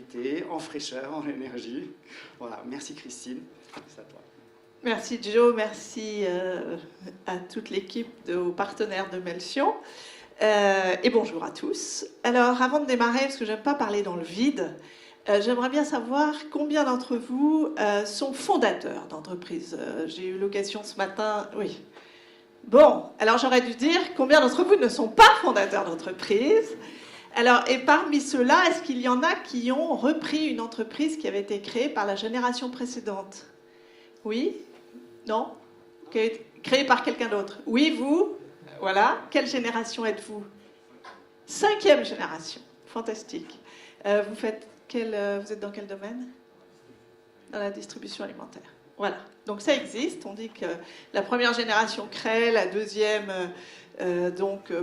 vitalité, en fraîcheur, en énergie. Voilà, merci Christine, c'est à toi. Merci Joe, merci à toute l'équipe, aux partenaires de Melchion. Et bonjour à tous. Alors, avant de démarrer, parce que j'aime pas parler dans le vide, j'aimerais bien savoir combien d'entre vous sont fondateurs d'entreprises. J'ai eu l'occasion ce matin, oui. Bon, alors j'aurais dû dire combien d'entre vous ne sont pas fondateurs d'entreprises. Alors, et parmi ceux-là, est-ce qu'il y en a qui ont repris une entreprise qui avait été créée par la génération précédente? Oui? Non? Créée par quelqu'un d'autre? Oui, vous? Voilà. Quelle génération êtes-vous? 5e génération. Fantastique. Vous êtes dans quel domaine? Dans la distribution alimentaire. Voilà. Donc ça existe. On dit que la première génération crée, la deuxième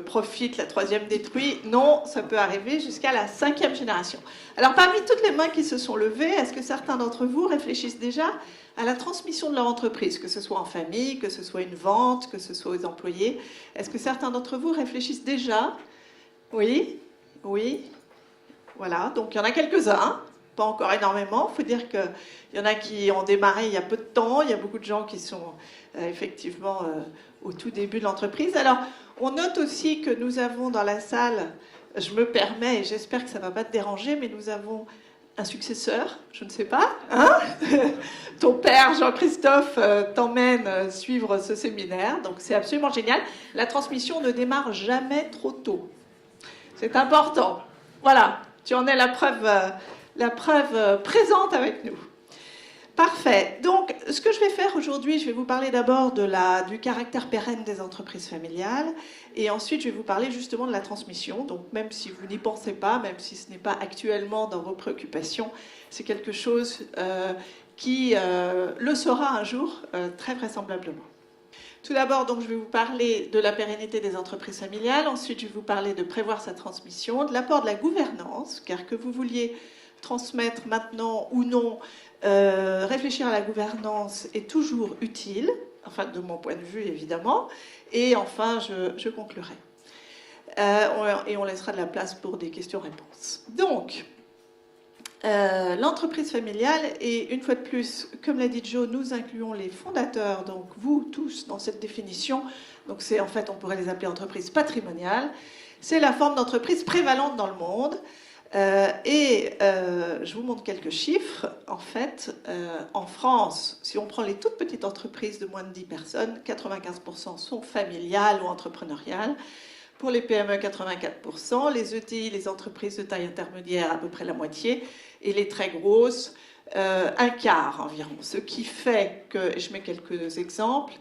profite, la troisième détruit. Non, ça peut arriver jusqu'à la 5e génération. Alors parmi toutes les mains qui se sont levées, est-ce que certains d'entre vous réfléchissent déjà à la transmission de leur entreprise, que ce soit en famille, que ce soit une vente, que ce soit aux employés? Est-ce que certains d'entre vous réfléchissent déjà? Oui? Oui? Voilà, donc il y en a quelques-uns, pas encore énormément. Il faut dire qu'il y en a qui ont démarré il y a peu de temps, il y a beaucoup de gens qui sont effectivement au tout début de l'entreprise. Alors, on note aussi que nous avons dans la salle, je me permets, et j'espère que ça ne va pas te déranger, mais nous avons un successeur, je ne sais pas, hein? Ton père, Jean-Christophe, t'emmène suivre ce séminaire, donc c'est absolument génial. La transmission ne démarre jamais trop tôt. C'est important. Voilà, tu en es la preuve présente avec nous. Parfait. Donc, ce que je vais faire aujourd'hui, je vais vous parler d'abord du caractère pérenne des entreprises familiales, et ensuite je vais vous parler justement de la transmission. Donc, même si vous n'y pensez pas, même si ce n'est pas actuellement dans vos préoccupations, c'est quelque chose qui le sera un jour, très vraisemblablement. Tout d'abord, donc, je vais vous parler de la pérennité des entreprises familiales. Ensuite, je vais vous parler de prévoir sa transmission, de l'apport de la gouvernance, car que vous vouliez transmettre maintenant ou non, réfléchir à la gouvernance est toujours utile, enfin de mon point de vue évidemment. Et enfin, je conclurai. Et on laissera de la place pour des questions-réponses. Donc, l'entreprise familiale, et une fois de plus, comme l'a dit Joe, nous incluons les fondateurs, donc vous tous, dans cette définition. Donc c'est en fait, on pourrait les appeler entreprises patrimoniales. C'est la forme d'entreprise prévalente dans le monde. Je vous montre quelques chiffres. En fait, en France, si on prend les toutes petites entreprises de moins de 10 personnes, 95% sont familiales ou entrepreneuriales. Pour les PME, 84%. Les ETI, les entreprises de taille intermédiaire, à peu près la moitié. Et les très grosses, un quart environ. Ce qui fait que, je mets quelques exemples,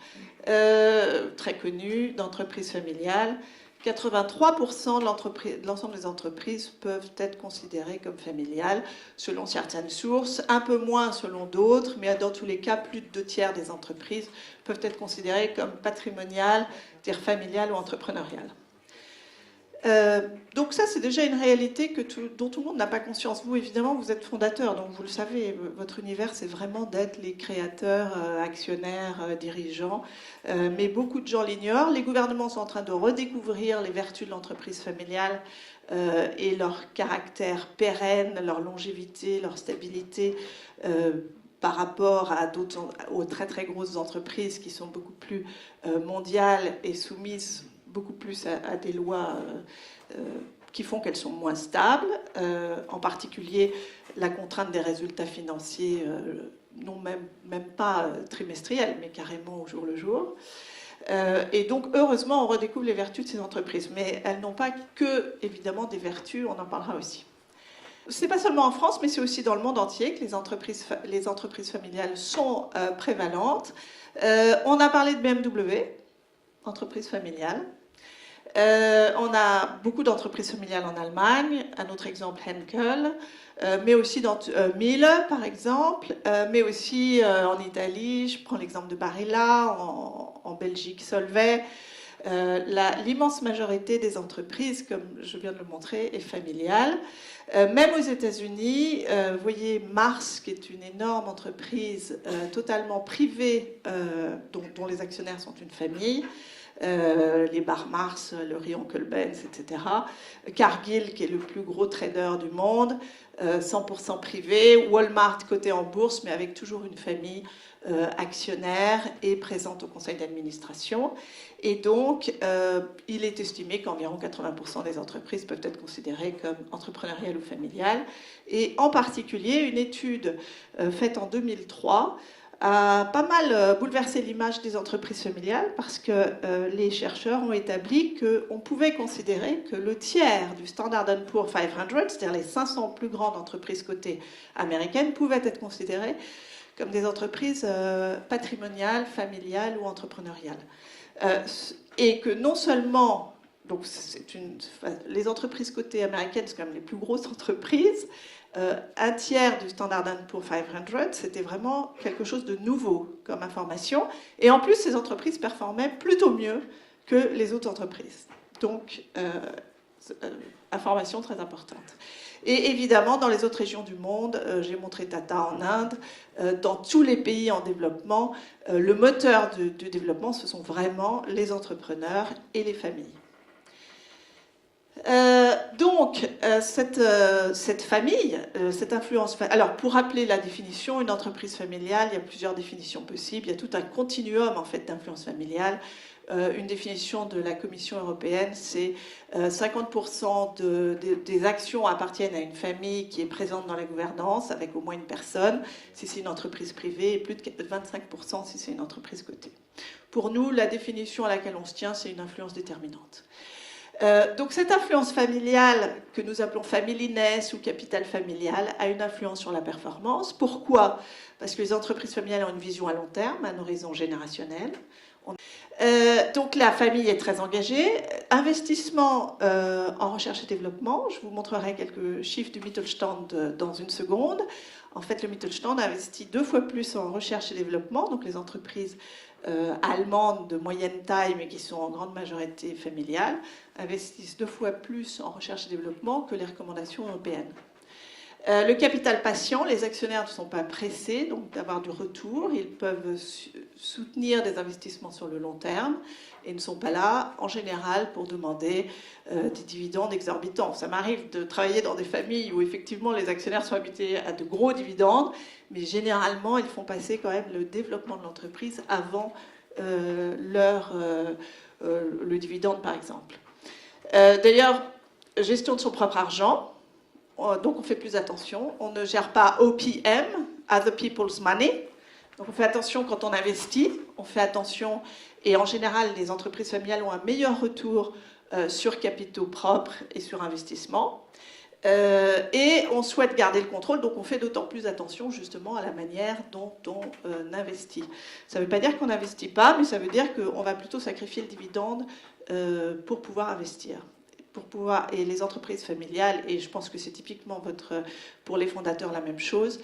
très connus, d'entreprises familiales, 83% de l'ensemble des entreprises peuvent être considérées comme familiales, selon certaines sources, un peu moins selon d'autres, mais dans tous les cas, plus de 2/3 des entreprises peuvent être considérées comme patrimoniales, c'est-à-dire familiales ou entrepreneuriales. Donc ça, c'est déjà une réalité dont tout le monde n'a pas conscience. Vous, évidemment, vous êtes fondateur, donc vous le savez, votre univers, c'est vraiment d'être les créateurs, actionnaires, dirigeants. Mais beaucoup de gens l'ignorent. Les gouvernements sont en train de redécouvrir les vertus de l'entreprise familiale et leur caractère pérenne, leur longévité, leur stabilité par rapport aux très très grosses entreprises qui sont beaucoup plus mondiales et soumises beaucoup plus à des lois qui font qu'elles sont moins stables, en particulier la contrainte des résultats financiers, non même pas trimestriels, mais carrément au jour le jour. Et donc, heureusement, on redécouvre les vertus de ces entreprises. Mais elles n'ont pas que, évidemment, des vertus, on en parlera aussi. Ce n'est pas seulement en France, mais c'est aussi dans le monde entier que les entreprises familiales sont prévalentes. On a parlé de BMW, entreprise familiale. On a beaucoup d'entreprises familiales en Allemagne, un autre exemple Henkel, mais aussi dans Miele par exemple, mais aussi en Italie, je prends l'exemple de Barilla, en Belgique Solvay. L'immense majorité des entreprises, comme je viens de le montrer, est familiale. Même aux États-Unis, vous voyez Mars, qui est une énorme entreprise totalement privée, dont les actionnaires sont une famille. les bars Mars, le riz Uncle Ben's, etc. Cargill, qui est le plus gros trader du monde, 100% privé. Walmart, coté en bourse, mais avec toujours une famille actionnaire et présente au conseil d'administration. Et donc, il est estimé qu'environ 80% des entreprises peuvent être considérées comme entrepreneuriales ou familiales. Et en particulier, une étude faite en 2003 a pas mal bouleversé l'image des entreprises familiales parce que les chercheurs ont établi qu'on pouvait considérer que le tiers du Standard & Poor's 500, c'est-à-dire les 500 plus grandes entreprises cotées américaines, pouvaient être considérées comme des entreprises patrimoniales, familiales ou entrepreneuriales. Et que non seulement, donc les entreprises cotées américaines, c'est quand même les plus grosses entreprises, un tiers du Standard & Poor's 500, c'était vraiment quelque chose de nouveau comme information. Et en plus, ces entreprises performaient plutôt mieux que les autres entreprises. Donc, information très importante. Et évidemment, dans les autres régions du monde, j'ai montré Tata en Inde, dans tous les pays en développement, le moteur du développement, ce sont vraiment les entrepreneurs et les familles. Donc, cette famille, cette influence... Alors, pour rappeler la définition, une entreprise familiale, il y a plusieurs définitions possibles. Il y a tout un continuum, en fait, d'influence familiale. Une définition de la Commission européenne, c'est 50% des actions appartiennent à une famille qui est présente dans la gouvernance, avec au moins une personne, si c'est une entreprise privée, et plus de 25% si c'est une entreprise cotée. Pour nous, la définition à laquelle on se tient, c'est une influence déterminante. Donc cette influence familiale, que nous appelons familyness ou capital familial, a une influence sur la performance. Pourquoi? Parce que les entreprises familiales ont une vision à long terme, un horizon générationnel. Donc la famille est très engagée. Investissement en recherche et développement. Je vous montrerai quelques chiffres du Mittelstand dans une seconde. En fait, le Mittelstand investit 2 fois plus en recherche et développement, donc les entreprises allemandes de moyenne taille, mais qui sont en grande majorité familiales, investissent 2 fois plus en recherche et développement que les recommandations européennes. Le capital patient, les actionnaires ne sont pas pressés donc d'avoir du retour. Ils peuvent soutenir des investissements sur le long terme et ne sont pas là, en général, pour demander des dividendes exorbitants. Ça m'arrive de travailler dans des familles où, effectivement, les actionnaires sont habitués à de gros dividendes, mais généralement, ils font passer quand même le développement de l'entreprise avant le dividende, par exemple. D'ailleurs, gestion de son propre argent. Donc on fait plus attention, on ne gère pas OPM, Other People's Money, donc on fait attention quand on investit, on fait attention, et en général les entreprises familiales ont un meilleur retour sur capitaux propres et sur investissement, et on souhaite garder le contrôle, donc on fait d'autant plus attention justement à la manière dont on investit. Ça ne veut pas dire qu'on n'investit pas, mais ça veut dire qu'on va plutôt sacrifier le dividende pour pouvoir investir. Et les entreprises familiales, et je pense que c'est typiquement pour les fondateurs la même chose,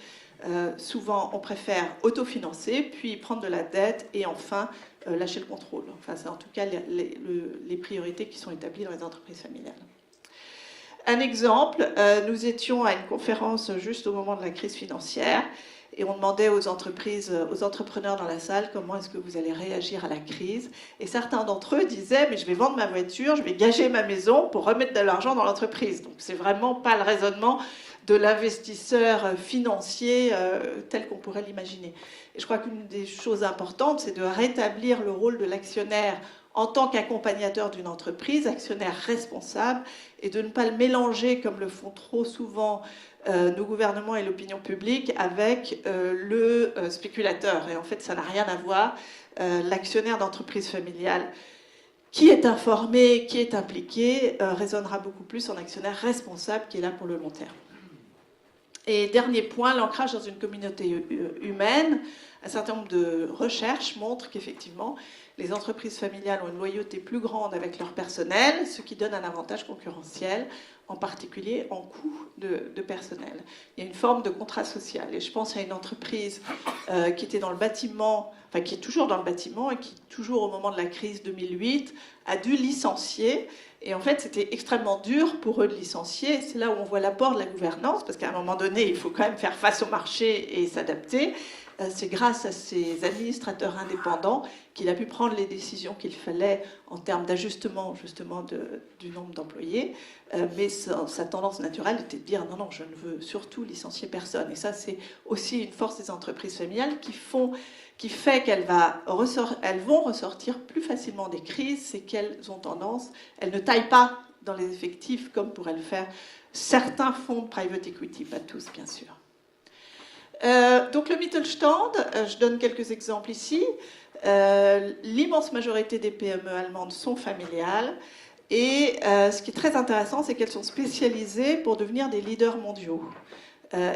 souvent on préfère autofinancer, puis prendre de la dette et enfin lâcher le contrôle. Enfin, c'est en tout cas les priorités qui sont établies dans les entreprises familiales. Un exemple, nous étions à une conférence juste au moment de la crise financière, et on demandait aux entreprises, aux entrepreneurs dans la salle, comment est-ce que vous allez réagir à la crise. Et certains d'entre eux disaient, mais je vais vendre ma voiture, je vais gager ma maison pour remettre de l'argent dans l'entreprise. Donc c'est vraiment pas le raisonnement de l'investisseur financier tel qu'on pourrait l'imaginer. Et je crois qu'une des choses importantes, c'est de rétablir le rôle de l'actionnaire en tant qu'accompagnateur d'une entreprise, actionnaire responsable, et de ne pas le mélanger, comme le font trop souvent nos gouvernements et l'opinion publique, avec le spéculateur. Et en fait, ça n'a rien à voir. L'actionnaire d'entreprise familiale qui est informé, qui est impliqué, résonnera beaucoup plus en actionnaire responsable qui est là pour le long terme. Et dernier point, l'ancrage dans une communauté humaine. Un certain nombre de recherches montrent qu'effectivement, les entreprises familiales ont une loyauté plus grande avec leur personnel, ce qui donne un avantage concurrentiel, en particulier en coût de personnel. Il y a une forme de contrat social. Et je pense à une entreprise qui était dans le bâtiment, enfin qui est toujours dans le bâtiment et qui, toujours au moment de la crise 2008, a dû licencier. Et en fait, c'était extrêmement dur pour eux de licencier. C'est là où on voit l'apport de la gouvernance, parce qu'à un moment donné, il faut quand même faire face au marché et s'adapter. c'est grâce à ses administrateurs indépendants qu'il a pu prendre les décisions qu'il fallait en termes d'ajustement justement du nombre d'employés. Mais sa tendance naturelle était de dire non, non, je ne veux surtout licencier personne. Et ça, c'est aussi une force des entreprises familiales qui fait qu'elles vont ressortir plus facilement des crises, c'est qu'elles ont tendance, elles ne taillent pas dans les effectifs comme pourraient le faire certains fonds de private equity, pas tous bien sûr. Donc le Mittelstand, je donne quelques exemples ici. L'immense majorité des PME allemandes sont familiales et ce qui est très intéressant, c'est qu'elles sont spécialisées pour devenir des leaders mondiaux.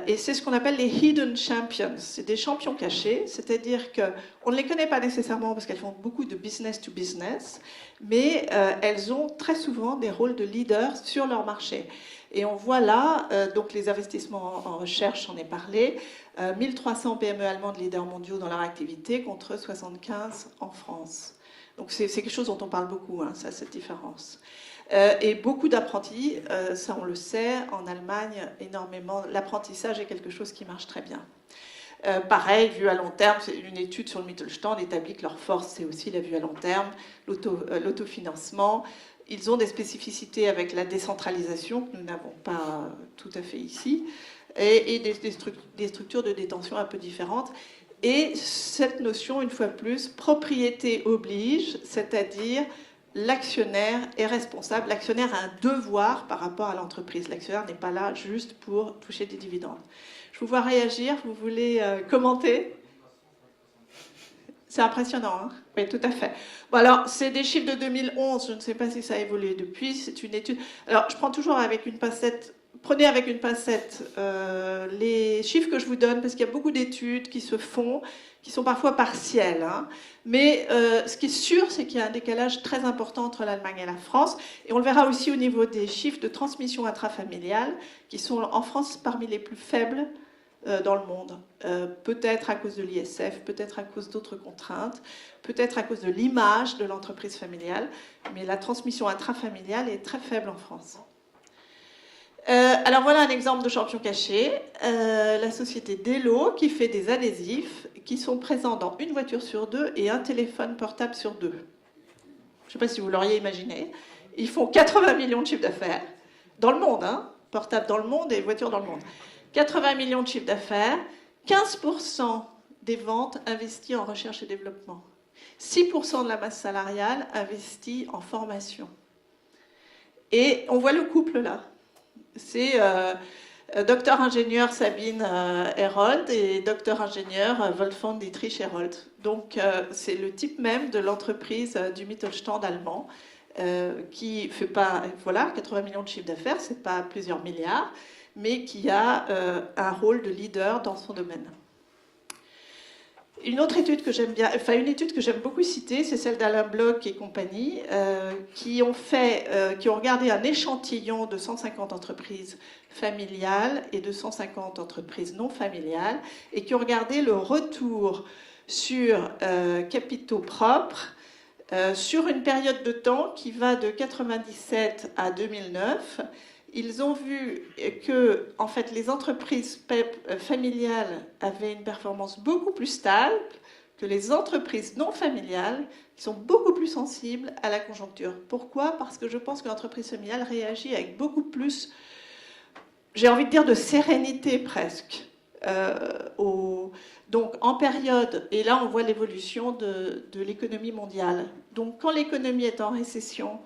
Et c'est ce qu'on appelle les hidden champions. C'est des champions cachés, c'est-à-dire qu'on ne les connaît pas nécessairement parce qu'elles font beaucoup de business to business, mais elles ont très souvent des rôles de leaders sur leur marché. Et on voit là, donc les investissements en recherche, j'en ai parlé, 1300 PME allemandes leaders mondiaux dans leur activité contre 75 en France. Donc c'est quelque chose dont on parle beaucoup, hein, ça, cette différence. Et beaucoup d'apprentis, ça on le sait, en Allemagne, énormément. L'apprentissage est quelque chose qui marche très bien. Pareil, vue à long terme, c'est une étude sur le Mittelstand établit que leur force, c'est aussi la vue à long terme, l'autofinancement. Ils ont des spécificités avec la décentralisation que nous n'avons pas tout à fait ici, et des structures de détention un peu différentes. Et cette notion, une fois de plus, propriété oblige, c'est-à-dire l'actionnaire est responsable, l'actionnaire a un devoir par rapport à l'entreprise. L'actionnaire n'est pas là juste pour toucher des dividendes. Je vous vois réagir, vous voulez commenter ? C'est impressionnant, hein ? Oui, tout à fait. Bon, alors, c'est des chiffres de 2011, je ne sais pas si ça a évolué depuis, c'est une étude. Alors, je prends toujours avec une pincette, prenez avec une pincette les chiffres que je vous donne, parce qu'il y a beaucoup d'études qui se font, qui sont parfois partielles. Hein. Mais ce qui est sûr, c'est qu'il y a un décalage très important entre l'Allemagne et la France, et on le verra aussi au niveau des chiffres de transmission intrafamiliale, qui sont en France parmi les plus faibles dans le monde. Peut-être à cause de l'ISF, peut-être à cause d'autres contraintes, peut-être à cause de l'image de l'entreprise familiale, mais la transmission intrafamiliale est très faible en France. Alors voilà un exemple de champion caché, la société Delo qui fait des adhésifs qui sont présents dans une voiture sur deux et un téléphone portable sur deux. Je ne sais pas si vous l'auriez imaginé. Ils font 80 millions de chiffres d'affaires dans le monde, hein, portable dans le monde et voiture dans le monde. 80 millions de chiffres d'affaires, 15% des ventes investies en recherche et développement, 6% de la masse salariale investie en formation. Et on voit le couple là. C'est docteur ingénieur Sabine Herold et docteur ingénieur Wolfgang Dietrich Herold. Donc c'est le type même de l'entreprise du Mittelstand allemand qui fait pas, voilà, 80 millions de chiffre d'affaires, c'est pas plusieurs milliards, mais qui a un rôle de leader dans son domaine. Une autre étude que j'aime bien, enfin une étude que j'aime beaucoup citer, c'est celle d'Alain Bloch et compagnie, qui ont regardé un échantillon de 150 entreprises familiales et de 150 entreprises non familiales, et qui ont regardé le retour sur capitaux propres sur une période de temps qui va de 1997 à 2009. Ils ont vu que, en fait, les entreprises familiales avaient une performance beaucoup plus stable que les entreprises non familiales, qui sont beaucoup plus sensibles à la conjoncture. Pourquoi ? Parce que je pense que l'entreprise familiale réagit avec beaucoup plus, j'ai envie de dire, de sérénité presque. Donc, en période, et là on voit l'évolution de l'économie mondiale. Donc, quand l'économie est en récession,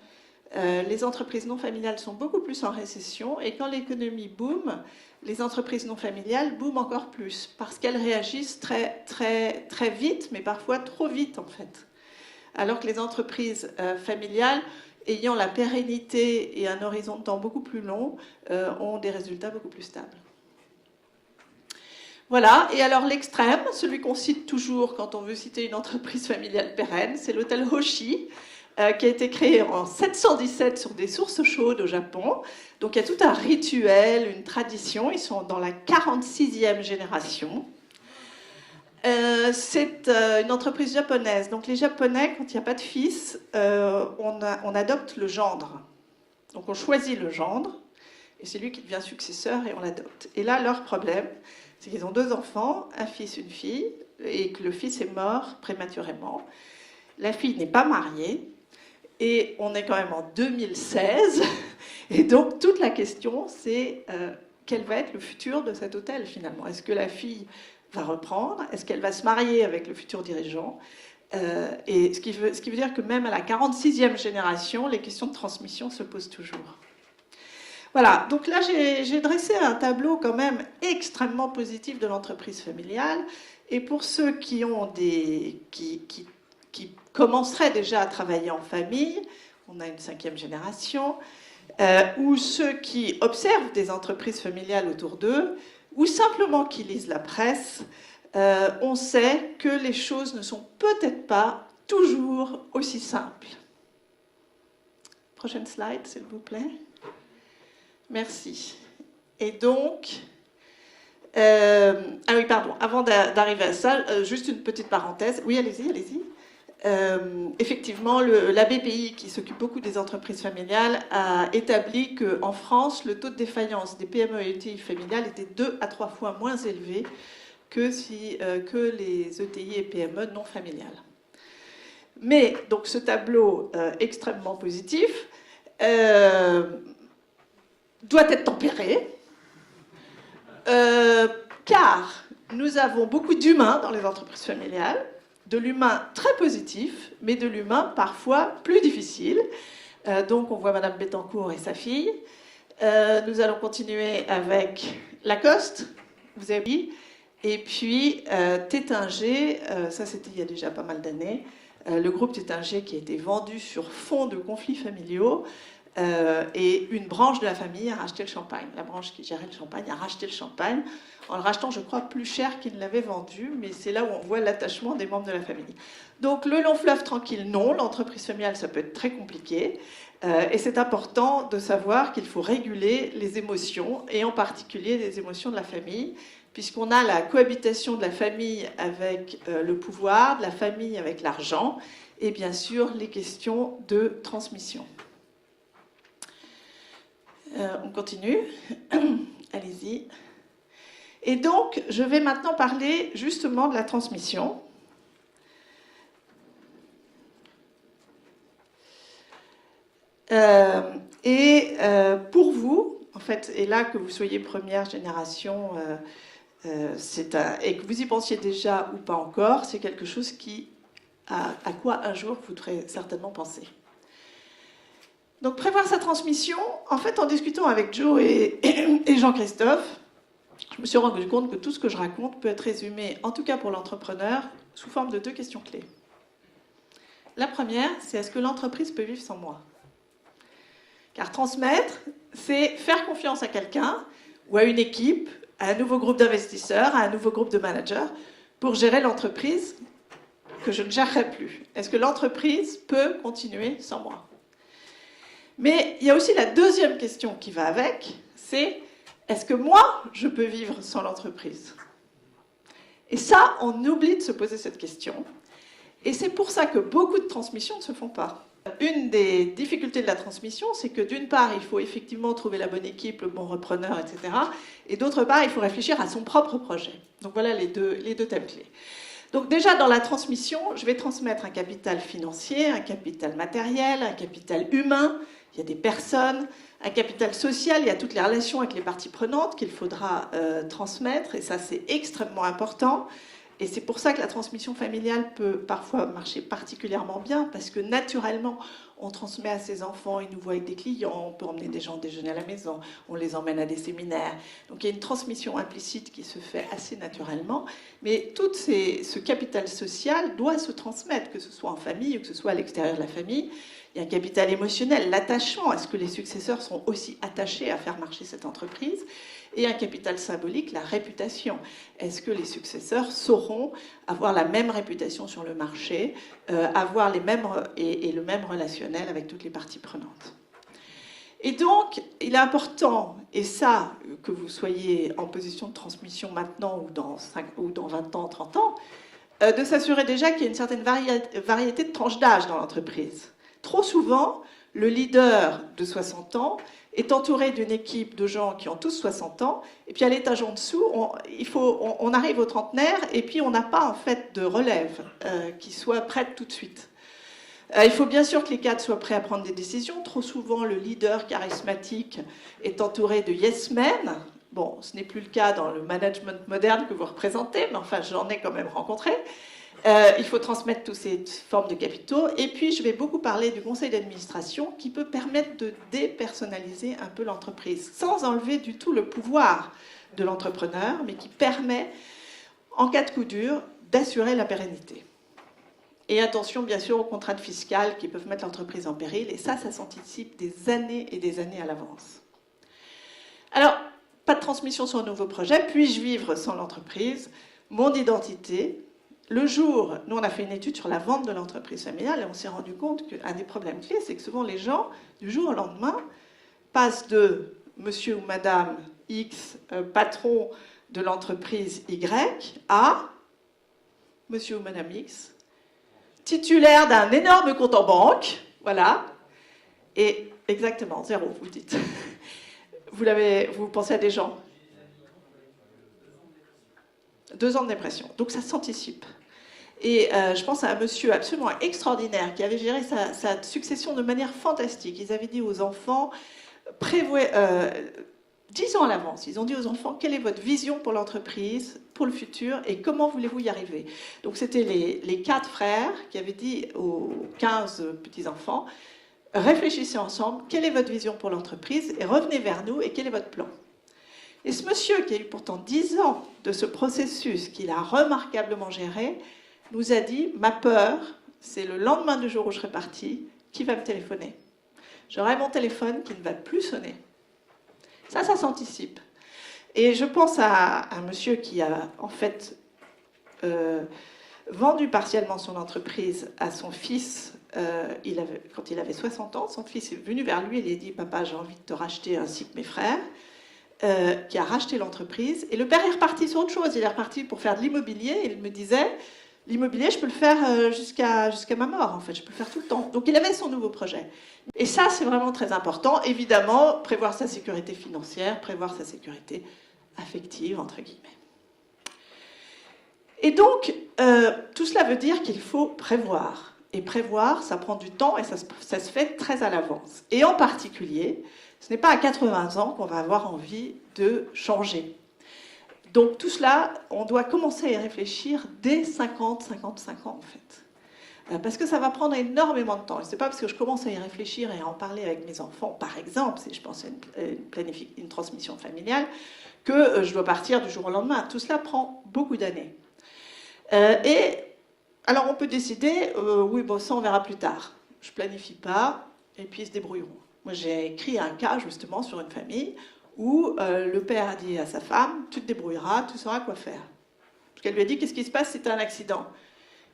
les entreprises non familiales sont beaucoup plus en récession, et quand l'économie boom, les entreprises non familiales booment encore plus, parce qu'elles réagissent très, très, très vite, mais parfois trop vite en fait. Alors que les entreprises familiales, ayant la pérennité et un horizon de temps beaucoup plus long, ont des résultats beaucoup plus stables. Voilà, et alors l'extrême, celui qu'on cite toujours quand on veut citer une entreprise familiale pérenne, c'est l'hôtel Hoshi, qui a été créé en 717 sur des sources chaudes au Japon. Donc il y a tout un rituel, une tradition. Ils sont dans la 46e génération. C'est une entreprise japonaise. Donc les Japonais, quand il n'y a pas de fils, on adopte le gendre. Donc on choisit le gendre, et c'est lui qui devient successeur et on l'adopte. Et là, leur problème, c'est qu'ils ont 2 enfants, un fils, une fille, et que le fils est mort prématurément. La fille n'est pas mariée, et on est quand même en 2016, et donc toute la question, c'est quel va être le futur de cet hôtel finalement? Est-ce que la fille va reprendre? Est-ce qu'elle va se marier avec le futur dirigeant? Et ce qui veut dire que même à la 46e génération, les questions de transmission se posent toujours. Voilà, donc là j'ai dressé un tableau quand même extrêmement positif de l'entreprise familiale. Et pour ceux qui commenceraient déjà à travailler en famille, on a une 5e génération, ou ceux qui observent des entreprises familiales autour d'eux, ou simplement qui lisent la presse, on sait que les choses ne sont peut-être pas toujours aussi simples. Prochaine slide, s'il vous plaît. Merci. Et donc, ah oui, pardon, avant d'arriver à ça, juste une petite parenthèse. Oui, allez-y, allez-y. Effectivement, la BPI, qui s'occupe beaucoup des entreprises familiales, a établi qu'en France, le taux de défaillance des PME et ETI familiales était 2 à 3 fois moins élevé que les ETI et PME non familiales. Mais, donc, ce tableau extrêmement positif doit être tempéré, car nous avons beaucoup d'humains dans les entreprises familiales, de l'humain très positif, mais de l'humain parfois plus difficile. Donc on voit Madame Bettencourt et sa fille. Nous allons continuer avec Lacoste, vous avez dit, et puis Tétinger, ça c'était il y a déjà pas mal d'années, le groupe Tétinger qui a été vendu sur fond de conflits familiaux, et une branche de la famille a racheté le champagne. La branche qui gérait le champagne a racheté le champagne, en le rachetant, je crois, plus cher qu'il ne l'avait vendu, mais c'est là où on voit l'attachement des membres de la famille. Donc le long fleuve tranquille, non, l'entreprise familiale, ça peut être très compliqué, et c'est important de savoir qu'il faut réguler les émotions, et en particulier les émotions de la famille, puisqu'on a la cohabitation de la famille avec le pouvoir, de la famille avec l'argent, et bien sûr les questions de transmission. On continue. Allez-y. Et donc, je vais maintenant parler justement de la transmission. Pour vous, en fait, et là que vous soyez première génération, et que vous y pensiez déjà ou pas encore, c'est quelque chose à quoi un jour vous devrez certainement penser. Donc prévoir sa transmission, en fait, en discutant avec Joe et Jean-Christophe, je me suis rendu compte que tout ce que je raconte peut être résumé, en tout cas pour l'entrepreneur, sous forme de 2 questions clés. La première, c'est est-ce que l'entreprise peut vivre sans moi? Car transmettre, c'est faire confiance à quelqu'un ou à une équipe, à un nouveau groupe d'investisseurs, à un nouveau groupe de managers, pour gérer l'entreprise que je ne gérerai plus. Est-ce que l'entreprise peut continuer sans moi? Mais il y a aussi la deuxième question qui va avec, c'est est-ce que moi, je peux vivre sans l'entreprise? Et ça, on oublie de se poser cette question. Et c'est pour ça que beaucoup de transmissions ne se font pas. Une des difficultés de la transmission, c'est que d'une part, il faut effectivement trouver la bonne équipe, le bon repreneur, etc. Et d'autre part, il faut réfléchir à son propre projet. Donc voilà les deux thèmes clés. Donc déjà, dans la transmission, je vais transmettre un capital financier, un capital matériel, un capital humain. Il y a des personnes, un capital social, il y a toutes les relations avec les parties prenantes qu'il faudra transmettre, et ça c'est extrêmement important. Et c'est pour ça que la transmission familiale peut parfois marcher particulièrement bien, parce que naturellement, on transmet à ses enfants, ils nous voient avec des clients, on peut emmener des gens déjeuner à la maison, on les emmène à des séminaires. Donc il y a une transmission implicite qui se fait assez naturellement, mais tout ce capital social doit se transmettre, que ce soit en famille ou que ce soit à l'extérieur de la famille. Il y a un capital émotionnel, l'attachement. Est-ce que les successeurs sont aussi attachés à faire marcher cette entreprise? Et un capital symbolique, la réputation. Est-ce que les successeurs sauront avoir la même réputation sur le marché, avoir les mêmes et le même relationnel avec toutes les parties prenantes? Et donc, il est important, et ça, que vous soyez en position de transmission maintenant ou dans 20 ans, 30 ans, de s'assurer déjà qu'il y a une certaine variété de tranches d'âge dans l'entreprise. Trop souvent, le leader de 60 ans est entouré d'une équipe de gens qui ont tous 60 ans, et puis à l'étage en dessous, on arrive au trentenaire, et puis on n'a pas en fait de relève qui soit prête tout de suite. Il faut bien sûr que les cadres soient prêts à prendre des décisions. Trop souvent, le leader charismatique est entouré de yes men. Bon, ce n'est plus le cas dans le management moderne que vous représentez, mais enfin, j'en ai quand même rencontré. Il faut transmettre toutes ces formes de capitaux. Et puis, je vais beaucoup parler du conseil d'administration qui peut permettre de dépersonnaliser un peu l'entreprise, sans enlever du tout le pouvoir de l'entrepreneur, mais qui permet, en cas de coup dur, d'assurer la pérennité. Et attention, bien sûr, aux contraintes fiscales qui peuvent mettre l'entreprise en péril. Et ça s'anticipe des années et des années à l'avance. Alors, pas de transmission sur un nouveau projet. Puis-je vivre sans l'entreprise? Mon identité. Le jour, nous on a fait une étude sur la vente de l'entreprise familiale et on s'est rendu compte qu'un des problèmes clés, c'est que souvent les gens, du jour au lendemain, passent de monsieur ou madame X, patron de l'entreprise Y, à monsieur ou madame X, titulaire d'un énorme compte en banque, voilà, et exactement, 0, vous dites. Vous pensez à des gens 2 ans de dépression. Donc ça s'anticipe. Et je pense à un monsieur absolument extraordinaire qui avait géré sa succession de manière fantastique. Ils avaient dit aux enfants, 10 ans à l'avance, ils ont dit aux enfants, quelle est votre vision pour l'entreprise, pour le futur, et comment voulez-vous y arriver? Donc c'était les 4 frères qui avaient dit aux 15 petits-enfants, réfléchissez ensemble, quelle est votre vision pour l'entreprise, et revenez vers nous, et quel est votre plan? Et ce monsieur, qui a eu pourtant 10 ans de ce processus qu'il a remarquablement géré, nous a dit, ma peur, c'est le lendemain du jour où je serai parti, qui va me téléphoner? J'aurai mon téléphone qui ne va plus sonner. Ça s'anticipe. Et je pense à un monsieur qui a en fait vendu partiellement son entreprise à son fils quand il avait 60 ans. Son fils est venu vers lui et lui a dit, papa, j'ai envie de te racheter ainsi que mes frères. Qui a racheté l'entreprise. Et le père est reparti sur autre chose. Il est reparti pour faire de l'immobilier. Et il me disait, l'immobilier, je peux le faire jusqu'à ma mort, en fait. Je peux le faire tout le temps. Donc, il avait son nouveau projet. Et ça, c'est vraiment très important. Évidemment, prévoir sa sécurité financière, prévoir sa sécurité affective, entre guillemets. Et donc, tout cela veut dire qu'il faut prévoir. Et prévoir, ça prend du temps et ça se fait très à l'avance. Et en particulier, ce n'est pas à 80 ans qu'on va avoir envie de changer. Donc tout cela, on doit commencer à y réfléchir dès 50, 55 ans en fait. Parce que ça va prendre énormément de temps. Ce n'est pas parce que je commence à y réfléchir et à en parler avec mes enfants, par exemple, si je pense à une transmission familiale, que je dois partir du jour au lendemain. Tout cela prend beaucoup d'années. Et alors on peut décider, oui, bon, ça on verra plus tard. Je ne planifie pas, et puis ils se débrouilleront. Moi, j'ai écrit un cas, justement, sur une famille où le père a dit à sa femme, tu te débrouilleras, tu sauras quoi faire. Parce qu'elle lui a dit, qu'est-ce qui se passe si tu as un accident?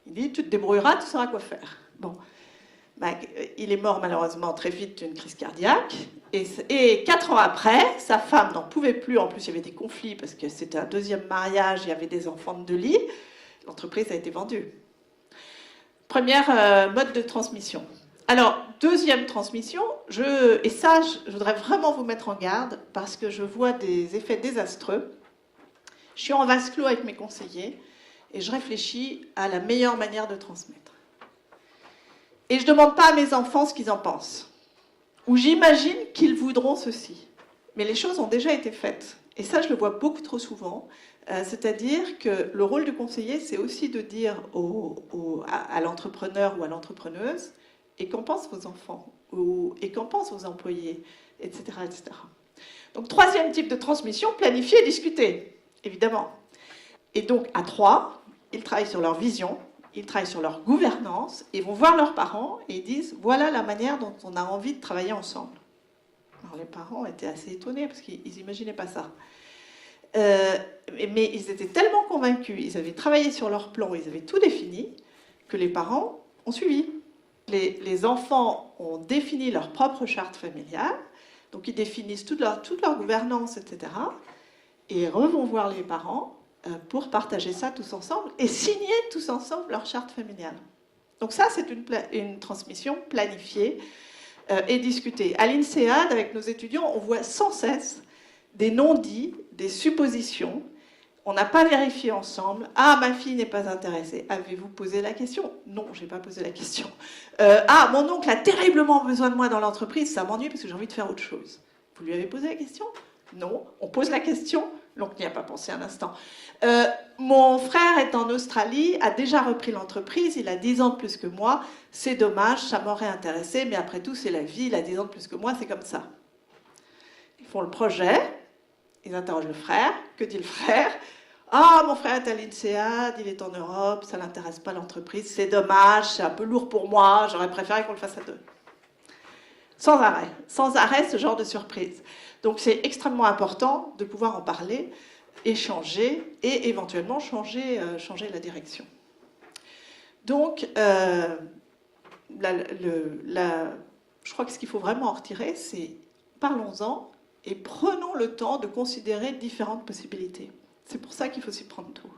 Il dit, tu te débrouilleras, tu sauras quoi faire. Bon. Ben, il est mort, malheureusement, très vite d'une crise cardiaque. Et 4 ans après, sa femme n'en pouvait plus. En plus, il y avait des conflits, parce que c'était un 2e mariage, il y avait des enfants de lit. L'entreprise a été vendue. Première mode de transmission. Alors, 2e transmission, et ça, je voudrais vraiment vous mettre en garde parce que je vois des effets désastreux. Je suis en vase clos avec mes conseillers et je réfléchis à la meilleure manière de transmettre. Et je ne demande pas à mes enfants ce qu'ils en pensent. Ou j'imagine qu'ils voudront ceci. Mais les choses ont déjà été faites. Et ça, je le vois beaucoup trop souvent. C'est-à-dire que le rôle du conseiller, c'est aussi de dire à l'entrepreneur ou à l'entrepreneuse, et qu'en pensent vos enfants, et qu'en pensent vos employés, etc., etc. Donc, 3e type de transmission, planifier et discuter, évidemment. Et donc, à 3, ils travaillent sur leur vision, ils travaillent sur leur gouvernance, ils vont voir leurs parents et ils disent, voilà la manière dont on a envie de travailler ensemble. Alors, les parents étaient assez étonnés parce qu'ils n'imaginaient pas ça. Mais ils étaient tellement convaincus, ils avaient travaillé sur leur plan, ils avaient tout défini, que les parents ont suivi. Les enfants ont défini leur propre charte familiale, donc ils définissent toute leur gouvernance, etc. Et vont voir les parents pour partager ça tous ensemble et signer tous ensemble leur charte familiale. Donc ça, c'est une transmission planifiée et discuter. À l'INSEAD, avec nos étudiants, on voit sans cesse des non-dits, des suppositions. On n'a pas vérifié ensemble. Ah, ma fille n'est pas intéressée. Avez-vous posé la question? Non, je n'ai pas posé la question. Ah, mon oncle a terriblement besoin de moi dans l'entreprise. Ça m'ennuie parce que j'ai envie de faire autre chose. Vous lui avez posé la question? Non. On pose la question. L'oncle n'y a pas pensé un instant. Mon frère est en Australie, a déjà repris l'entreprise. Il a 10 ans de plus que moi. C'est dommage, ça m'aurait intéressé. Mais après tout, c'est la vie. Il a 10 ans de plus que moi, c'est comme ça. Ils font le projet. Ils interrogent le frère. Que dit le frère? Ah, mon frère est à l'INSEAD, il est en Europe, ça ne l'intéresse pas l'entreprise, c'est dommage, c'est un peu lourd pour moi, j'aurais préféré qu'on le fasse à deux. Sans arrêt ce genre de surprise. Donc c'est extrêmement important de pouvoir en parler, échanger et éventuellement changer la direction. Donc, je crois que ce qu'il faut vraiment en retirer, c'est parlons-en et prenons le temps de considérer différentes possibilités. C'est pour ça qu'il faut s'y prendre tôt.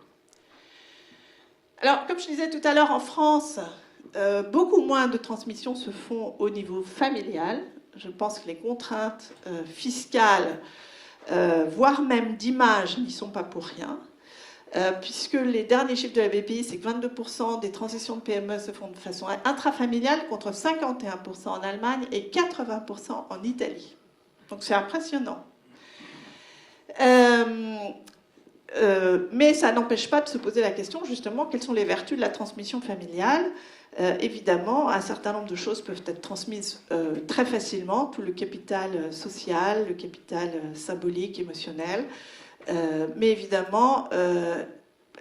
Alors, comme je disais tout à l'heure, en France, beaucoup moins de transmissions se font au niveau familial. Je pense que les contraintes fiscales, voire même d'image, n'y sont pas pour rien. Puisque les derniers chiffres de la BPI, c'est que 22% des transitions de PME se font de façon intrafamiliale, contre 51% en Allemagne et 80% en Italie. Donc c'est impressionnant. Mais ça n'empêche pas de se poser la question, justement, quelles sont les vertus de la transmission familiale. Évidemment, un certain nombre de choses peuvent être transmises très facilement, tout le capital social, le capital symbolique, émotionnel. Mais évidemment,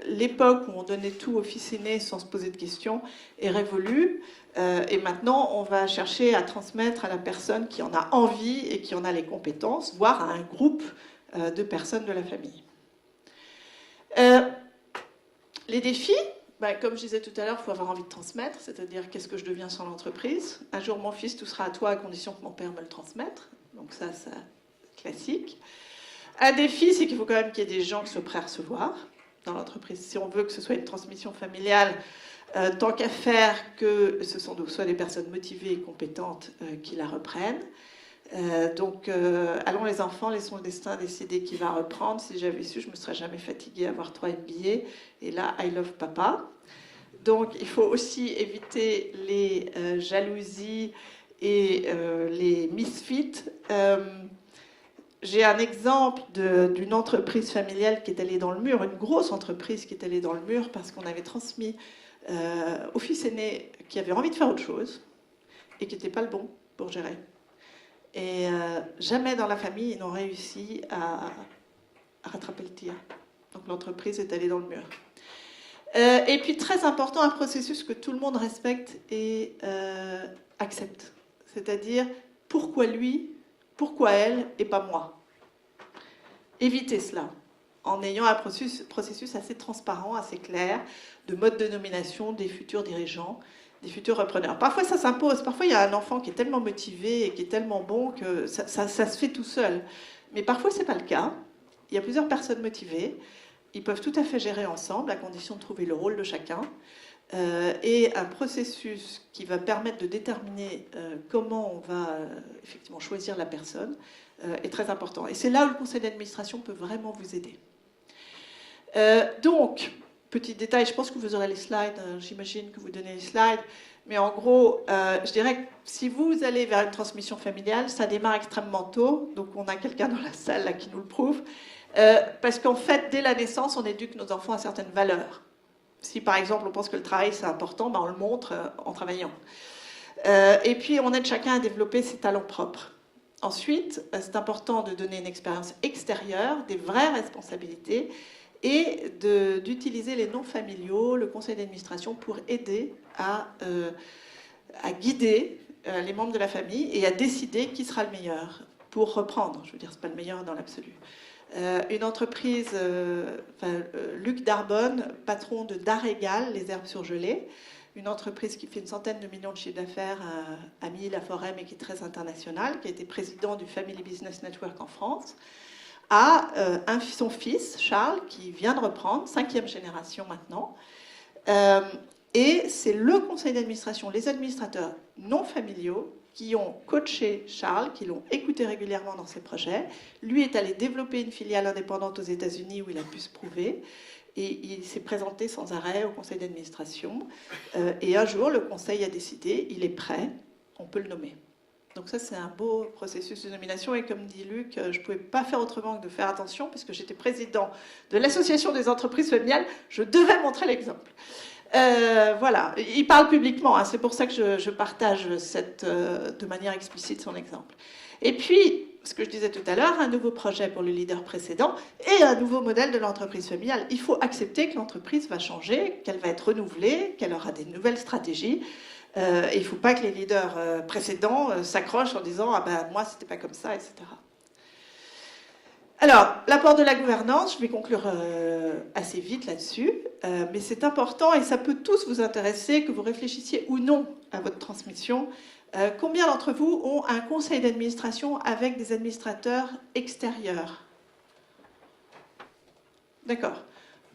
l'époque où on donnait tout au fils aîné sans se poser de questions est révolue. Et maintenant, on va chercher à transmettre à la personne qui en a envie et qui en a les compétences, voire à un groupe de personnes de la famille. Les défis, comme je disais tout à l'heure, il faut avoir envie de transmettre, c'est-à-dire qu'est-ce que je deviens sans l'entreprise. Un jour, mon fils, tout sera à toi à condition que mon père me le transmette. Donc ça classique. Un défi, c'est qu'il faut quand même qu'il y ait des gens qui soient prêts à recevoir dans l'entreprise. Si on veut que ce soit une transmission familiale, tant qu'à faire que ce soit des personnes motivées et compétentes qui la reprennent. Donc, allons les enfants, laissons le destin décider qui va reprendre. Si j'avais su, je ne me serais jamais fatiguée à avoir 3 MBA. Et là, I love papa. Donc, il faut aussi éviter les jalousies et les misfits. J'ai un exemple d'une entreprise familiale qui est allée dans le mur, une grosse entreprise qui est allée dans le mur parce qu'on avait transmis au fils aîné qui avait envie de faire autre chose et qui n'était pas le bon pour gérer. Et jamais dans la famille, ils n'ont réussi à rattraper le tir. Donc l'entreprise est allée dans le mur. Et puis très important, un processus que tout le monde respecte et accepte. C'est-à-dire, pourquoi lui, pourquoi elle et pas moi? Évitez cela en ayant un processus assez transparent, assez clair, de mode de nomination des futurs dirigeants, des futurs repreneurs. Parfois, ça s'impose. Parfois, il y a un enfant qui est tellement motivé et qui est tellement bon que ça se fait tout seul. Mais parfois, ce n'est pas le cas. Il y a plusieurs personnes motivées. Ils peuvent tout à fait gérer ensemble, à condition de trouver le rôle de chacun. Et un processus qui va permettre de déterminer comment on va effectivement choisir la personne est très important. Et c'est là où le conseil d'administration peut vraiment vous aider. Donc, petit détail, je pense que vous aurez les slides, j'imagine que vous donnez les slides, mais en gros, je dirais que si vous allez vers une transmission familiale, ça démarre extrêmement tôt, donc on a quelqu'un dans la salle là qui nous le prouve, parce qu'en fait, dès la naissance, on éduque nos enfants à certaines valeurs. Si par exemple on pense que le travail c'est important, on le montre en travaillant. Et puis on aide chacun à développer ses talents propres. Ensuite, c'est important de donner une expérience extérieure, des vraies responsabilités, et d'utiliser les noms familiaux, le conseil d'administration, pour aider à guider les membres de la famille et à décider qui sera le meilleur pour reprendre. Je veux dire, ce n'est pas le meilleur dans l'absolu. Une entreprise, Luc Darbonne, patron de Darégal, les herbes surgelées, une entreprise qui fait une centaine de millions de chiffres d'affaires à Milly-la-Forêt, mais qui est très internationale, qui a été président du Family Business Network en France, a son fils, Charles, qui vient de reprendre, 5e génération maintenant. Et c'est le conseil d'administration, les administrateurs non familiaux, qui ont coaché Charles, qui l'ont écouté régulièrement dans ses projets. Lui est allé développer une filiale indépendante aux États-Unis où il a pu se prouver. Et il s'est présenté sans arrêt au conseil d'administration. Et un jour, le conseil a décidé, il est prêt, on peut le nommer. Donc ça, c'est un beau processus de nomination. Et comme dit Luc, je ne pouvais pas faire autrement que de faire attention, puisque j'étais président de l'association des entreprises familiales, je devais montrer l'exemple. Voilà, il parle publiquement, hein, c'est pour ça que je partage de manière explicite son exemple. Et puis, ce que je disais tout à l'heure, un nouveau projet pour le leader précédent et un nouveau modèle de l'entreprise familiale. Il faut accepter que l'entreprise va changer, qu'elle va être renouvelée, qu'elle aura des nouvelles stratégies. Il ne faut pas que les leaders précédents s'accrochent en disant « Ah ben moi, c'était pas comme ça, etc. » Alors, l'apport de la gouvernance, je vais conclure assez vite là-dessus, mais c'est important et ça peut tous vous intéresser, que vous réfléchissiez ou non à votre transmission. Combien d'entre vous ont un conseil d'administration avec des administrateurs extérieurs? D'accord.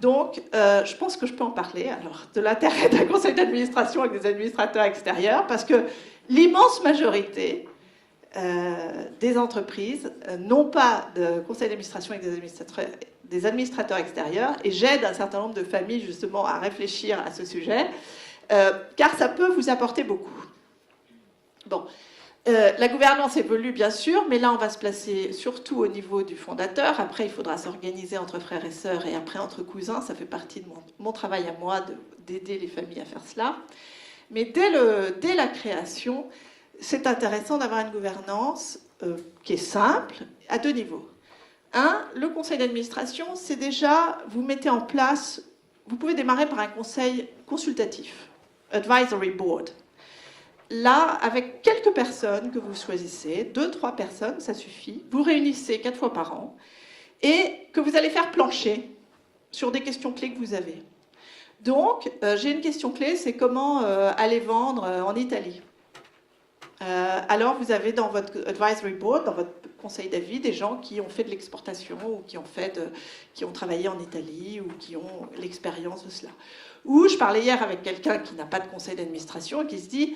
Donc, je pense que je peux en parler, alors, de l'intérêt d'un conseil d'administration avec des administrateurs extérieurs, parce que l'immense majorité des entreprises n'ont pas de conseil d'administration avec des administrateurs extérieurs, et j'aide un certain nombre de familles justement à réfléchir à ce sujet, car ça peut vous apporter beaucoup. Bon, la gouvernance évolue bien sûr, mais là on va se placer surtout au niveau du fondateur. Après, il faudra s'organiser entre frères et sœurs et après entre cousins. Ça fait partie de mon travail à moi d'aider les familles à faire cela. Mais dès la création, c'est intéressant d'avoir une gouvernance qui est simple, à deux niveaux. Un, le conseil d'administration, c'est déjà, vous mettez en place, vous pouvez démarrer par un conseil consultatif, advisory board. Là, avec quelques personnes que vous choisissez, 2-3 personnes, ça suffit, vous réunissez 4 fois par an, et que vous allez faire plancher sur des questions clés que vous avez. Donc, j'ai une question clé, c'est comment aller vendre en Italie. Alors, vous avez dans votre advisory board, dans votre conseil d'avis, des gens qui ont fait de l'exportation ou qui ont travaillé en Italie ou qui ont l'expérience de cela. Ou je parlais hier avec quelqu'un qui n'a pas de conseil d'administration et qui se dit,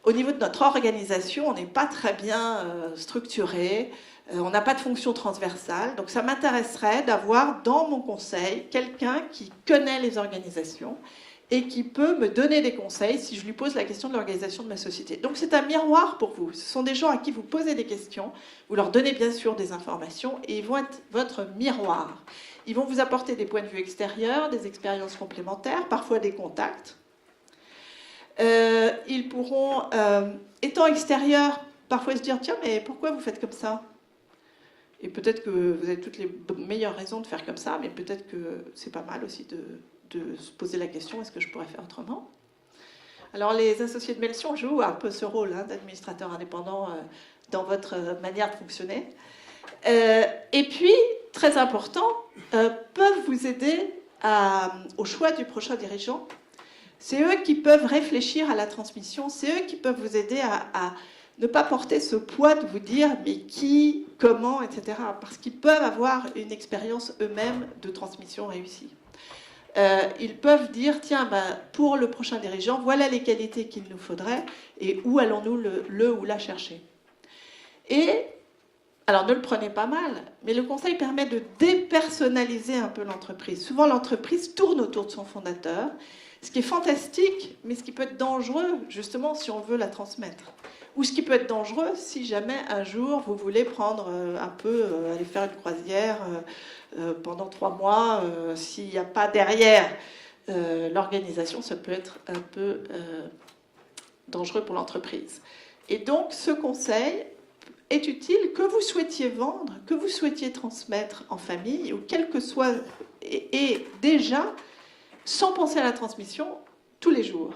au niveau de notre organisation, on n'est pas très bien structuré, on n'a pas de fonction transversale, donc ça m'intéresserait d'avoir dans mon conseil quelqu'un qui connaît les organisations et qui peut me donner des conseils si je lui pose la question de l'organisation de ma société. Donc c'est un miroir pour vous. Ce sont des gens à qui vous posez des questions, vous leur donnez bien sûr des informations et ils vont être votre miroir. Ils vont vous apporter des points de vue extérieurs, des expériences complémentaires, parfois des contacts. Ils pourront, étant extérieurs, parfois se dire « Tiens, mais pourquoi vous faites comme ça ?» Et peut-être que vous avez toutes les meilleures raisons de faire comme ça, mais peut-être que c'est pas mal aussi de se poser la question, est-ce que je pourrais faire autrement? Alors les associés de Melsion jouent un peu ce rôle d'administrateur indépendant dans votre manière de fonctionner. Et puis, très important, peuvent vous aider au choix du prochain dirigeant. C'est eux qui peuvent réfléchir à la transmission, c'est eux qui peuvent vous aider à ne pas porter ce poids de vous dire mais qui, comment, etc. Parce qu'ils peuvent avoir une expérience eux-mêmes de transmission réussie. Ils peuvent dire, tiens, pour le prochain dirigeant, voilà les qualités qu'il nous faudrait et où allons-nous le ou la chercher. Et, alors ne le prenez pas mal, mais le conseil permet de dépersonnaliser un peu l'entreprise. Souvent, l'entreprise tourne autour de son fondateur, ce qui est fantastique, mais ce qui peut être dangereux, justement, si on veut la transmettre. Ou ce qui peut être dangereux si jamais un jour vous voulez prendre aller faire une croisière pendant 3 mois, s'il n'y a pas derrière l'organisation, ça peut être un peu dangereux pour l'entreprise. Et donc ce conseil est utile, que vous souhaitiez vendre, que vous souhaitiez transmettre en famille, ou quel que soit, et déjà, sans penser à la transmission, tous les jours.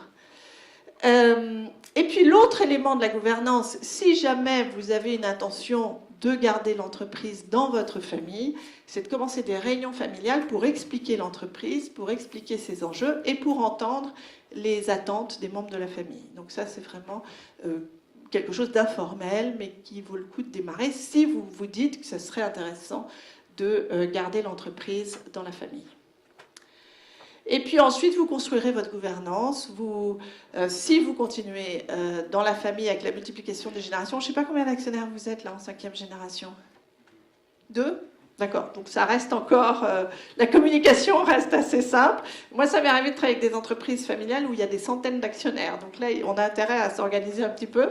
Et puis l'autre élément de la gouvernance, si jamais vous avez une intention de garder l'entreprise dans votre famille, c'est de commencer des réunions familiales pour expliquer l'entreprise, pour expliquer ses enjeux et pour entendre les attentes des membres de la famille. Donc ça, c'est vraiment quelque chose d'informel, mais qui vaut le coup de démarrer si vous vous dites que ce serait intéressant de garder l'entreprise dans la famille. Et puis ensuite, vous construirez votre gouvernance. Si vous continuez dans la famille avec la multiplication des générations, je ne sais pas combien d'actionnaires vous êtes là en 5e génération. 2 ? D'accord, donc ça reste encore, la communication reste assez simple. Moi, ça m'est arrivé de travailler avec des entreprises familiales où il y a des centaines d'actionnaires. Donc là, on a intérêt à s'organiser un petit peu.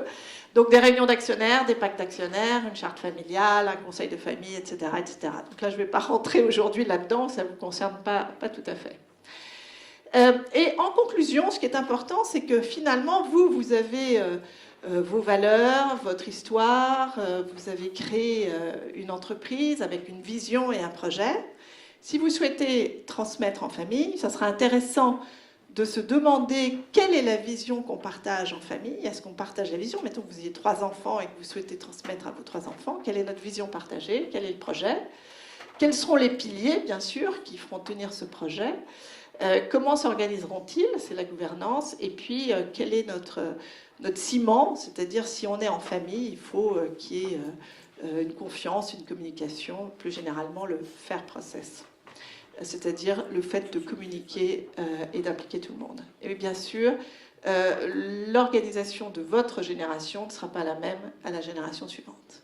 Donc des réunions d'actionnaires, des pactes d'actionnaires, une charte familiale, un conseil de famille, etc. etc. Donc là, je ne vais pas rentrer aujourd'hui là-dedans, ça ne vous concerne pas tout à fait. Et en conclusion, ce qui est important, c'est que finalement, vous avez vos valeurs, votre histoire, vous avez créé une entreprise avec une vision et un projet. Si vous souhaitez transmettre en famille, ça sera intéressant de se demander quelle est la vision qu'on partage en famille. Est-ce qu'on partage la vision? Mettons que vous ayez 3 enfants et que vous souhaitez transmettre à vos 3 enfants. Quelle est notre vision partagée? Quel est le projet? Quels seront les piliers, bien sûr, qui feront tenir ce projet? Comment s'organiseront-ils? C'est la gouvernance. Et puis, quel est notre ciment? C'est-à-dire, si on est en famille, il faut qu'il y ait une confiance, une communication, plus généralement le faire process. C'est-à-dire le fait de communiquer et d'impliquer tout le monde. Et bien sûr, l'organisation de votre génération ne sera pas la même à la génération suivante.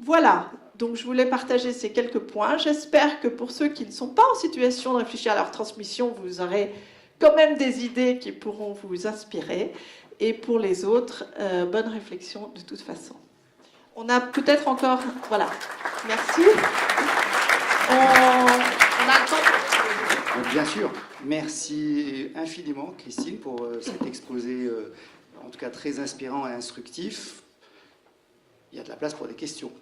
Voilà, donc je voulais partager ces quelques points. J'espère que pour ceux qui ne sont pas en situation de réfléchir à leur transmission, vous aurez quand même des idées qui pourront vous inspirer. Et pour les autres, bonne réflexion de toute façon. On a peut-être encore... Voilà, merci. On a le temps. Bien sûr, merci infiniment Christine pour cet exposé, en tout cas très inspirant et instructif. Il y a de la place pour des questions.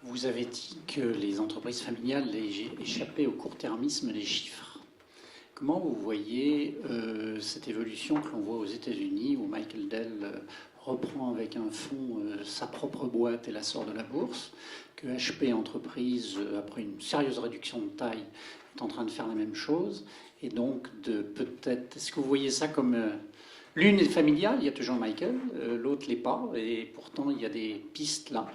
Vous avez dit que les entreprises familiales échappaient au court-termisme des chiffres. Comment vous voyez cette évolution que l'on voit aux États-Unis, où Michael Dell reprend avec un fonds sa propre boîte et la sort de la bourse, que HP Entreprise, après une sérieuse réduction de taille, est en train de faire la même chose, et donc de peut-être... Est-ce que vous voyez ça comme... l'une est familiale, il y a toujours Michael, l'autre l'est pas, et pourtant il y a des pistes là.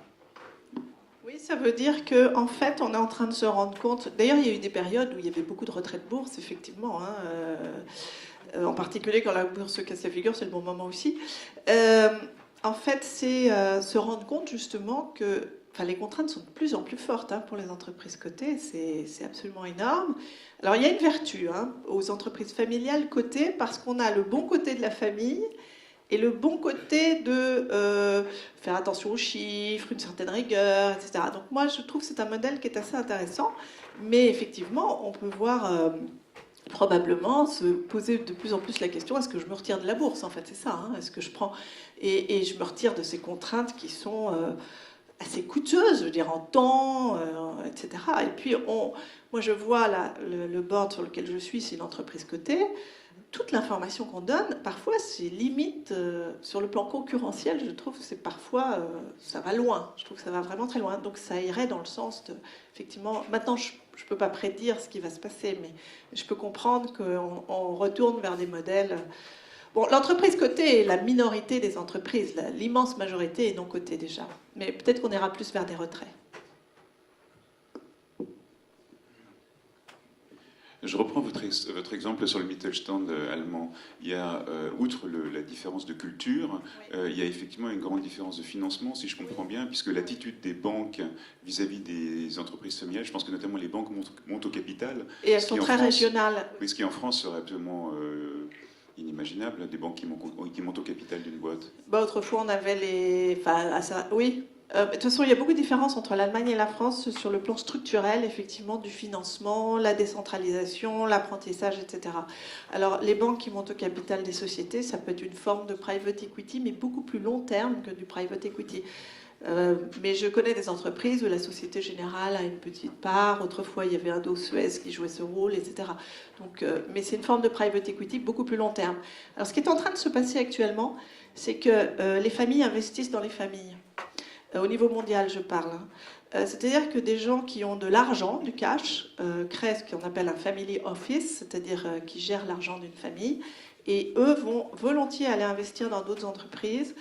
Oui, ça veut dire qu'en fait, on est en train de se rendre compte... D'ailleurs, il y a eu des périodes où il y avait beaucoup de retraits de bourse, effectivement. En particulier, quand la bourse se casse la figure, c'est le bon moment aussi. En fait, c'est se rendre compte, justement, que les contraintes sont de plus en plus fortes pour les entreprises cotées. C'est absolument énorme. Alors, il y a une vertu aux entreprises familiales cotées, parce qu'on a le bon côté de la famille... Et le bon côté de faire attention aux chiffres, une certaine rigueur, etc. Donc moi, je trouve que c'est un modèle qui est assez intéressant. Mais effectivement, on peut voir probablement se poser de plus en plus la question, est-ce que je me retire de la bourse? En fait, c'est ça. Est-ce que je prends... Et je me retire de ces contraintes qui sont assez coûteuses, je veux dire, en temps, etc. Et puis, moi, je vois le board sur lequel je suis, c'est une entreprise cotée. Toute l'information qu'on donne, parfois, c'est limite, sur le plan concurrentiel, je trouve que c'est parfois, ça va loin. Je trouve que ça va vraiment très loin. Donc ça irait dans le sens de, effectivement, maintenant, je ne peux pas prédire ce qui va se passer, mais je peux comprendre qu'on retourne vers des modèles... Bon, l'entreprise cotée est la minorité des entreprises, l'immense majorité est non cotée déjà. Mais peut-être qu'on ira plus vers des retraits. Je reprends votre exemple sur le Mittelstand allemand. Il y a, outre la différence de culture, il y a effectivement une grande différence de financement, si je comprends bien, puisque l'attitude des banques vis-à-vis des entreprises familiales, je pense que notamment les banques montent au capital. Et elles sont très régionales. Oui, ce qui en France serait absolument inimaginable, des banques qui montent au capital d'une boîte. Autrefois, on avait les... oui. De toute façon, il y a beaucoup de différences entre l'Allemagne et la France sur le plan structurel, effectivement, du financement, la décentralisation, l'apprentissage, etc. Alors, les banques qui montent au capital des sociétés, ça peut être une forme de private equity, mais beaucoup plus long terme que du private equity. Mais je connais des entreprises où la Société Générale a une petite part. Autrefois, il y avait Indo-Suez qui jouait ce rôle, etc. Donc, mais c'est une forme de private equity beaucoup plus long terme. Alors, ce qui est en train de se passer actuellement, c'est que les familles investissent dans les familles. Au niveau mondial, je parle. C'est-à-dire que des gens qui ont de l'argent, du cash, créent ce qu'on appelle un family office, c'est-à-dire qui gèrent l'argent d'une famille, et eux vont volontiers aller investir dans d'autres entreprises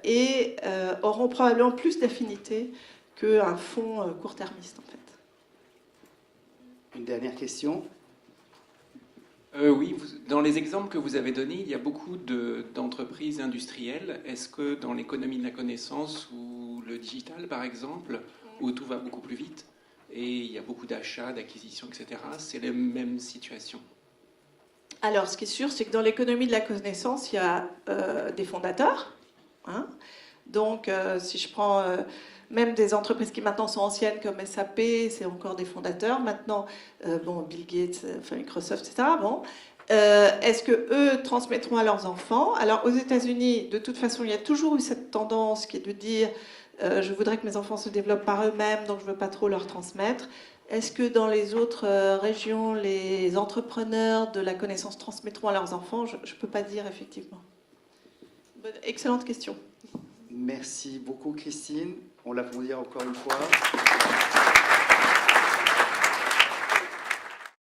et auront probablement plus d'affinité qu'un fonds court-termiste, en fait. Une dernière question. Oui, dans les exemples que vous avez donnés, il y a beaucoup d'entreprises industrielles. Est-ce que dans l'économie de la connaissance ou le digital, par exemple, où tout va beaucoup plus vite et il y a beaucoup d'achats, d'acquisitions, etc., c'est les mêmes situations? Alors, ce qui est sûr, c'est que dans l'économie de la connaissance, il y a des fondateurs. Hein. Donc, si je prends même des entreprises qui maintenant sont anciennes comme SAP, c'est encore des fondateurs. Maintenant, Bill Gates, Microsoft, etc. Bon. Est-ce qu'eux transmettront à leurs enfants? Alors, aux États-Unis, de toute façon, il y a toujours eu cette tendance qui est de dire je voudrais que mes enfants se développent par eux-mêmes, donc je ne veux pas trop leur transmettre. Est-ce que dans les autres régions, les entrepreneurs de la connaissance transmettront à leurs enfants? Je ne peux pas dire, effectivement. Excellente question. Merci beaucoup, Christine. On l'applaudit encore une fois.